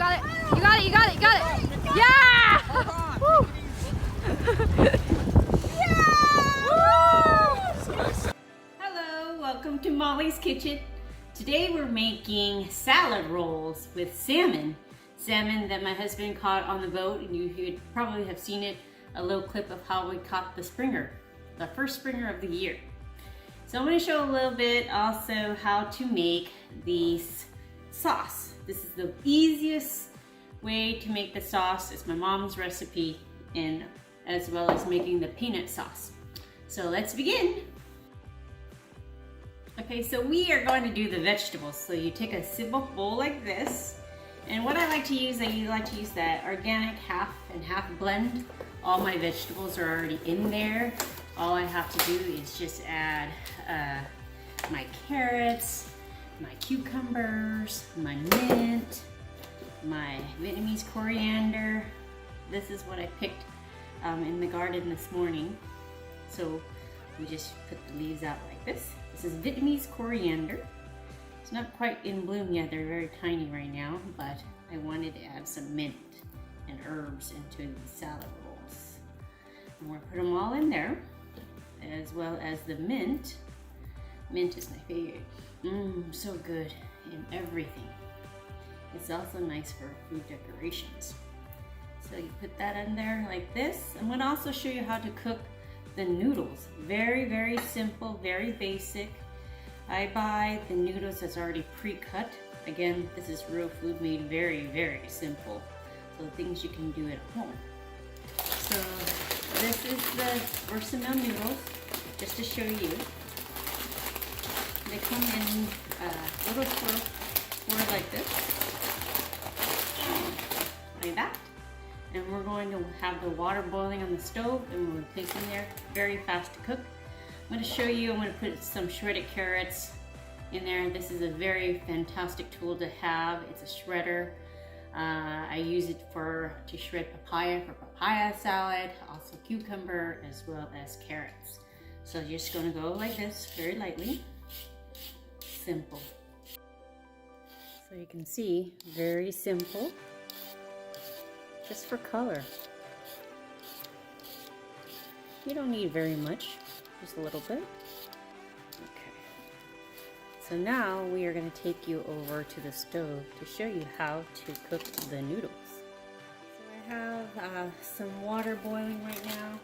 got it. You got it. You got it. You got it. Yeah! Woo! Hello, welcome to Molly's Kitchen. Today we're making salad rolls with salmon. Salmon that my husband caught on the boat, and you probably have seen it, a little clip of how we caught the springer, the first springer of the year. So I'm going to show a little bit also how to make the sauce. This is the easiest way to make the sauce. It's my mom's recipe, and as well as making the peanut sauce. So let's begin. Okay, so we are going to do the vegetables. So you take a simple bowl like this, and what I like to use that organic half and half blend. All my vegetables are already in there. All I have to do is just add my carrots, my cucumbers, my mint, my Vietnamese coriander. This is what I picked in the garden this morning. So we just put the leaves out like this. This is Vietnamese coriander. It's not quite in bloom yet, they're very tiny right now, but I wanted to add some mint and herbs into the salad rolls. And we're gonna put them all in there, as well as the mint. Mint is my favorite. So good in everything. It's also nice for food decorations. So you put that in there like this. I'm gonna also show you how to cook the noodles. Very, very simple, very basic. I buy the noodles that's already pre-cut. Again, this is real food made very, very simple. So things you can do at home. So this is the versatile noodles, just to show you. They come in little swirls like this, like that. And we're going to have the water boiling on the stove, and we're going to place in there. Very fast to cook. I'm going to show you, I'm going to put some shredded carrots in there. This is a very fantastic tool to have. It's a shredder. I use it to shred papaya for papaya salad, also cucumber, as well as carrots. So you're just going to go like this, very lightly. Simple. So you can see, very simple. Just for color. You don't need very much, just a little bit. Okay. So now we are going to take you over to the stove to show you how to cook the noodles. So I have some water boiling right now,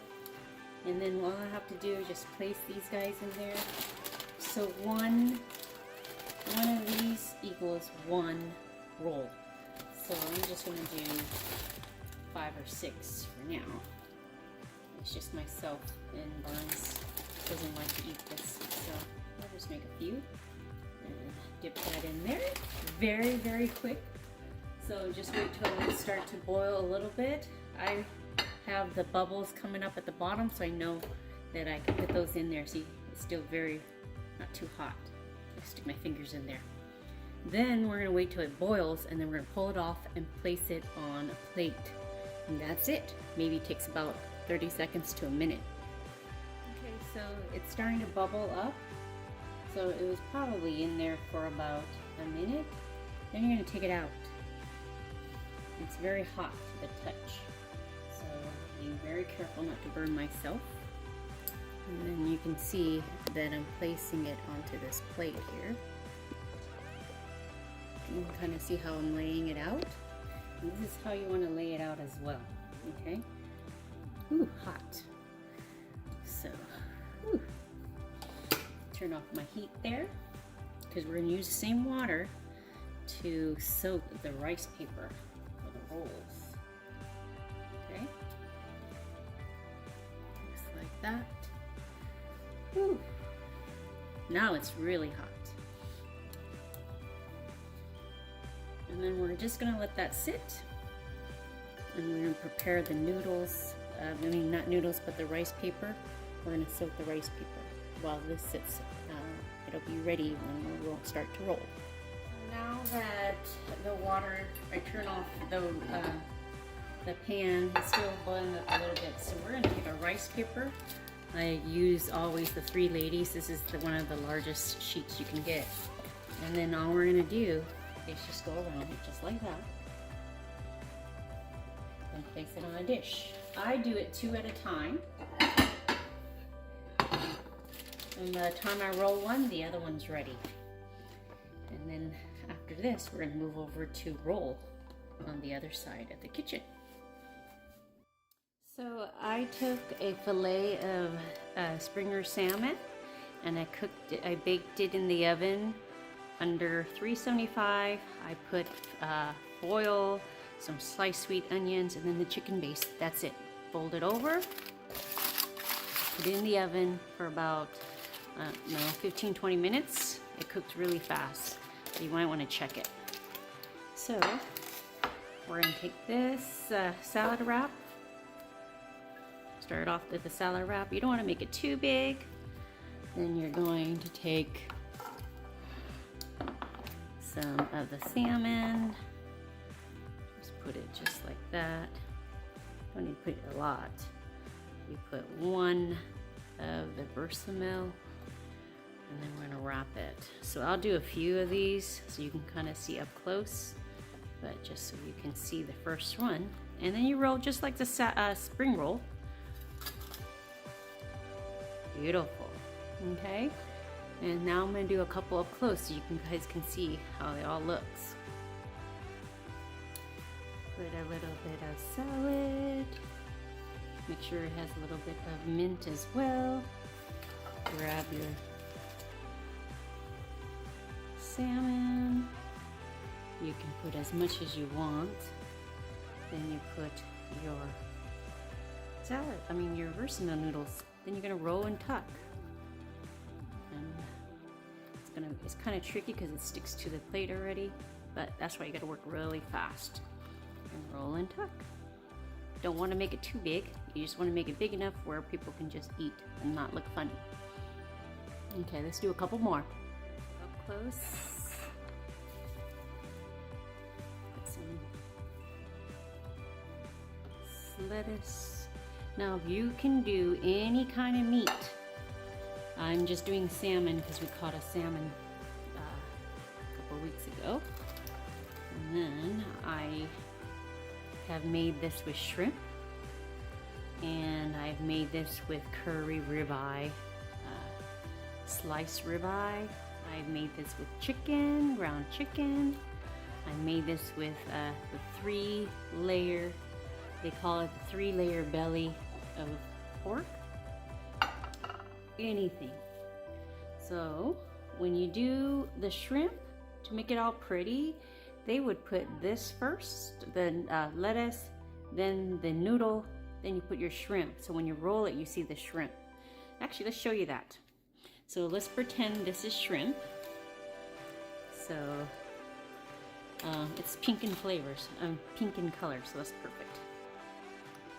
and then all I have to do is just place these guys in there. So one of these equals one roll. So I'm just going to do 5 or 6 for now. It's just myself, and Barnes doesn't like to eat this, so I'll just make a few and dip that in there. Very, very quick. So just wait till it starts to boil a little bit. I have the bubbles coming up at the bottom, so I know that I can put those in there. See, it's still not too hot. I stick my fingers in there. Then we're gonna wait till it boils, and then we're gonna pull it off and place it on a plate. And that's it. Maybe it takes about 30 seconds to a minute. Okay, so it's starting to bubble up. So it was probably in there for about a minute. Then you're gonna take it out. It's very hot to the touch. So be very careful not to burn myself. And then you can see that I'm placing it onto this plate here. You can kind of see how I'm laying it out. And this is how you want to lay it out as well, okay? Ooh, hot. So, turn off my heat there, because we're going to use the same water to soak the rice paper for the rolls. Okay? Just like that. Ooh. Now it's really hot. And then we're just gonna let that sit, and we're gonna prepare the noodles. Not noodles, but the rice paper. We're gonna soak the rice paper while this sits. It'll be ready when we'll start to roll. Now that the water, I turn off the pan. It's still boiling up a little bit, so we're gonna take our rice paper. I use always the 3 ladies. This is one of the largest sheets you can get. And then all we're gonna do is just go around it just like that. and place it on a dish. I do it 2 at a time. And by the time I roll one, the other one's ready. And then after this, we're gonna move over to roll on the other side of the kitchen. So I took a fillet of Springer salmon and I baked it in the oven under 375. I put foil, some sliced sweet onions, and then the chicken base. That's it. Fold it over, put it in the oven for about 15-20 minutes. It cooks really fast, so you might want to check it. So we're going to take this salad wrap. Start off with the salad wrap. You don't want to make it too big. Then you're going to take some of the salmon. Just put it just like that. Don't need to put a lot. You put 1 of the bechamel, and then we're gonna wrap it. So I'll do a few of these so you can kind of see up close, but just so you can see the first one. And then you roll just like the spring roll. Beautiful. Okay. And now I'm gonna do a couple up close so you guys can see how it all looks. Put a little bit of salad. Make sure it has a little bit of mint as well. Grab your salmon. You can put as much as you want. Then you put your your bechamel noodles. Then you're gonna roll and tuck. And it's kind of tricky because it sticks to the plate already, but that's why you gotta work really fast. And roll and tuck. Don't want to make it too big. You just want to make it big enough where people can just eat and not look funny. Okay, let's do a couple more. Up close. Put some lettuce. Now you can do any kind of meat. I'm just doing salmon because we caught a salmon a couple weeks ago. And then I have made this with shrimp, and I've made this with curry ribeye, sliced ribeye. I've made this with chicken, ground chicken. I made this with the 3-layer, they call it the 3-layer belly of pork. Anything. So when you do the shrimp, to make it all pretty, they would put this first, then lettuce, then the noodle, then you put your shrimp. So when you roll it, you see the shrimp. Actually, let's show you that. So let's pretend this is shrimp. So it's pink in flavors, pink in color, so that's perfect.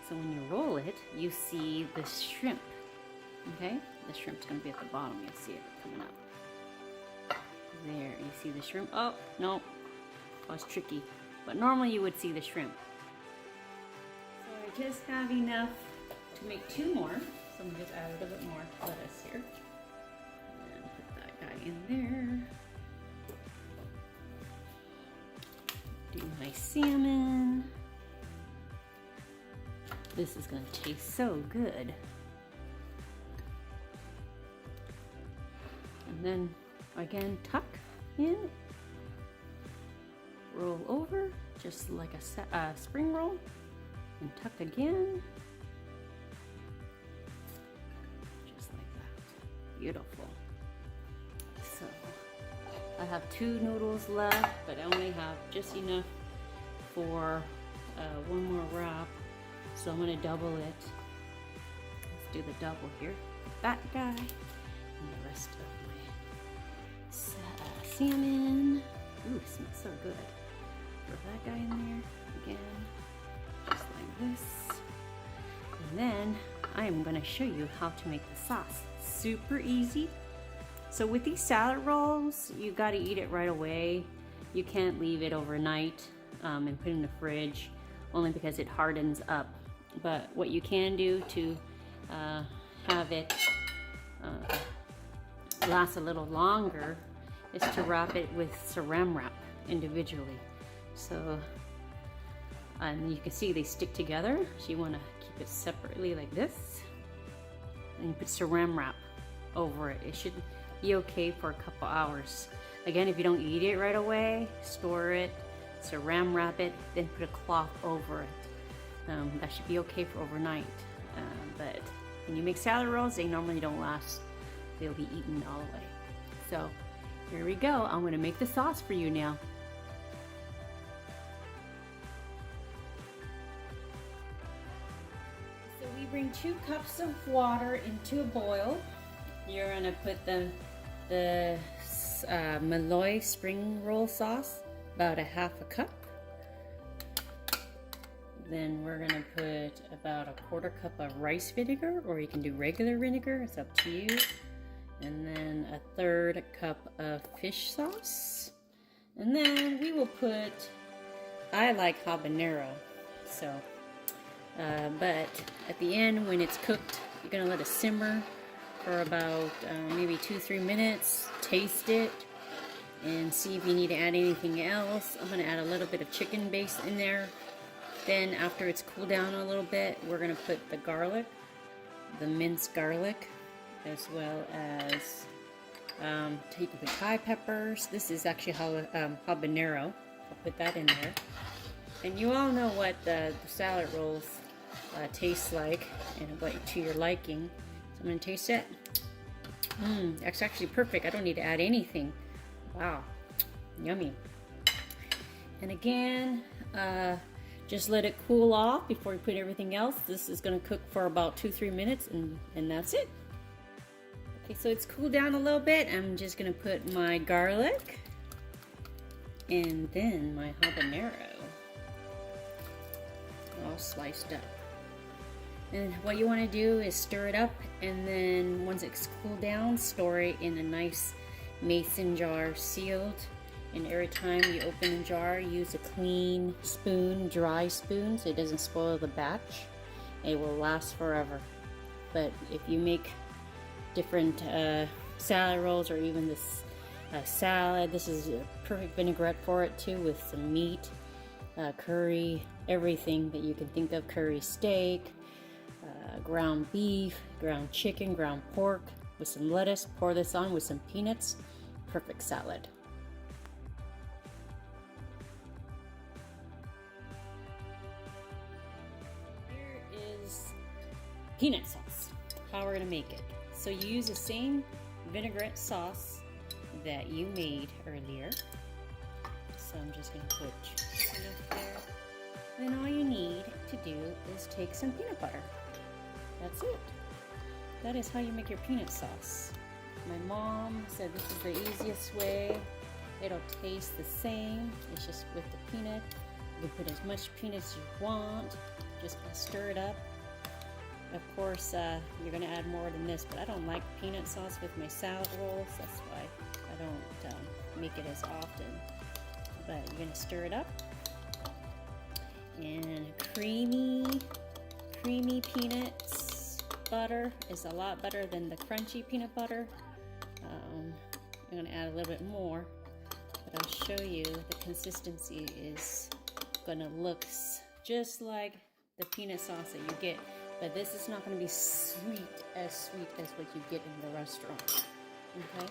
So when you roll it, you see the shrimp. Okay, the shrimp's gonna be at the bottom. You'll see it coming up. There, you see the shrimp. Oh no. That was tricky, but normally you would see the shrimp. So I just have enough to make 2 more, so I'm gonna just add a little bit more lettuce here. And put that guy in there. Do my salmon. This is gonna taste so good. And then again, tuck in. Roll over, just like a spring roll, and tuck again, just like that. Beautiful. So I have 2 noodles left, but I only have just enough for 1 more wrap, so I'm going to double it. Let's do the double here. That guy and the rest of my salmon. Ooh, it smells so good. Throw that guy in there again, just like this. And then I am going to show you how to make the sauce. Super easy. So with these salad rolls, you got to eat it right away. You can't leave it overnight and put it in the fridge, only because it hardens up. But what you can do to have it last a little longer is to wrap it with saran wrap individually. So And you can see they stick together, so you want to keep it separately like this. And you put saran wrap over it. It should be okay for a couple hours. Again, if you don't eat it right away, store it, saran wrap it, then put a cloth over it. That should be okay for overnight. But when you make salad rolls, they normally don't last. They'll be eaten all the way. So here we go. I'm going to make the sauce for you now. So we bring 2 cups of water into a boil. You're going to put the Malloy spring roll sauce, about a half a cup. Then we're gonna put about a 1/4 cup of rice vinegar, or you can do regular vinegar, it's up to you. And then a 1/3 cup of fish sauce. And then we will put, I like habanero, so, but at the end when it's cooked, you're gonna let it simmer for about maybe 2-3 minutes. Taste it and see if you need to add anything else. I'm gonna add a little bit of chicken base in there. Then after it's cooled down a little bit, we're gonna put the garlic, the minced garlic, as well as you can put Thai peppers. This is actually habanero. I'll put that in there. And you all know what the salad rolls taste like and what to your liking. So I'm gonna taste it. That's actually perfect. I don't need to add anything. Wow, yummy. And again, just let it cool off before you put everything else. This is gonna cook for about 2-3 minutes and that's it. Okay, so it's cooled down a little bit. I'm just gonna put my garlic and then my habanero all sliced up. And what you want to do is stir it up, and then once it's cooled down, store it in a nice mason jar, sealed. And every time you open the jar, use a clean spoon, dry spoon, so it doesn't spoil the batch. It will last forever. But if you make different salad rolls, or even this salad, this is a perfect vinaigrette for it too, with some meat, curry, everything that you can think of, curry steak, ground beef, ground chicken, ground pork, with some lettuce. Pour this on with some peanuts. Perfect salad. Here is peanut sauce. How we're gonna make it. So you use the same vinaigrette sauce that you made earlier. So I'm just gonna put chicken up there. Then all you need to do is take some peanut butter. That's it. That is how you make your peanut sauce. My mom said this is the easiest way. It'll taste the same. It's just with the peanut. You can put as much peanut as you want. Just stir it up. Of course, you're gonna add more than this, but I don't like peanut sauce with my salad rolls. That's why I don't make it as often. But you're gonna stir it up. And creamy peanuts. Butter is a lot better than the crunchy peanut butter. I'm going to add a little bit more, but I'll show you the consistency is going to look just like the peanut sauce that you get, but this is not going to be sweet as what you get in the restaurant. Okay,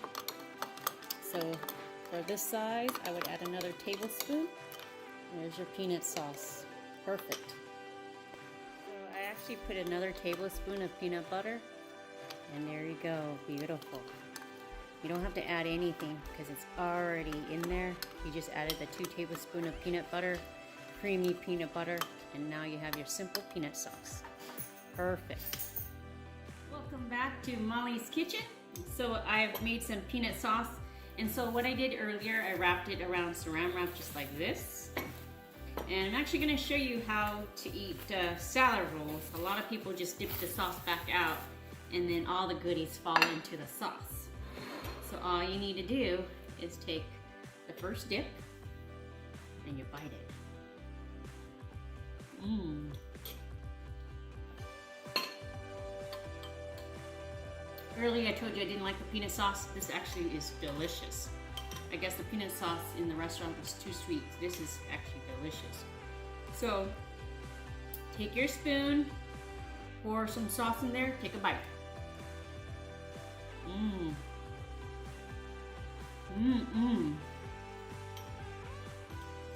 so for this size, I would add another tablespoon. There's your peanut sauce. Perfect. I actually put another tablespoon of peanut butter, and there you go. Beautiful. You don't have to add anything because it's already in there. You just added the 2 tablespoons of peanut butter, creamy peanut butter, and now you have your simple peanut sauce. Perfect. Welcome back to Molly's Kitchen. So I've made some peanut sauce, and so what I did earlier, I wrapped it around saran wrap just like this. And I'm actually going to show you how to eat salad rolls. A lot of people just dip the sauce back out and then all the goodies fall into the sauce. So all you need to do is take the first dip and you bite it. Earlier I told you I didn't like the peanut sauce. This actually is delicious. I guess the peanut sauce in the restaurant was too sweet. This is actually delicious. So take your spoon, pour some sauce in there, take a bite. Mmm. Mmm.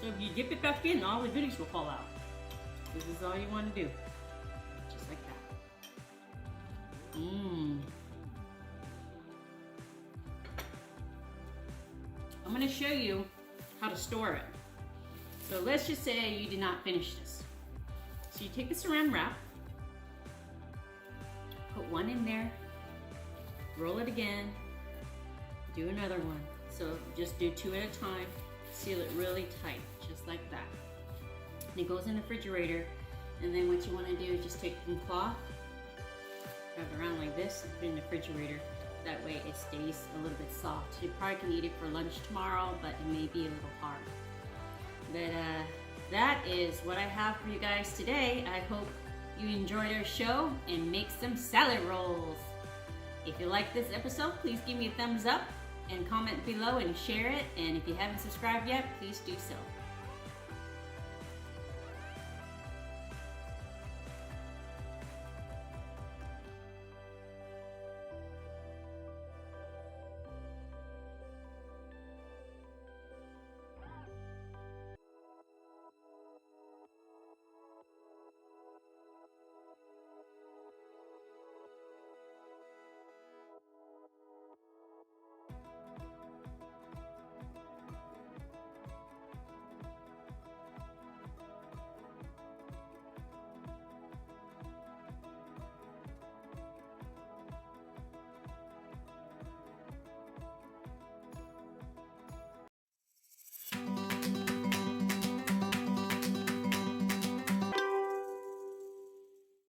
So if you dip it back in, all the goodies will fall out. This is all you want to do. Just like that. Mmm. I'm going to show you how to store it. So let's just say you did not finish this. So you take the saran wrap, put one in there, roll it again, do another one. So just do 2 at a time, seal it really tight, just like that. And it goes in the refrigerator, and then what you want to do is just take some cloth, wrap it around like this, and put it in the refrigerator. That way it stays a little bit soft. You probably can eat it for lunch tomorrow, but it may be a little hard. But that is what I have for you guys today. I hope you enjoyed our show and make some salad rolls. If you like this episode, please give me a thumbs up and comment below and share it. And if you haven't subscribed yet, please do so.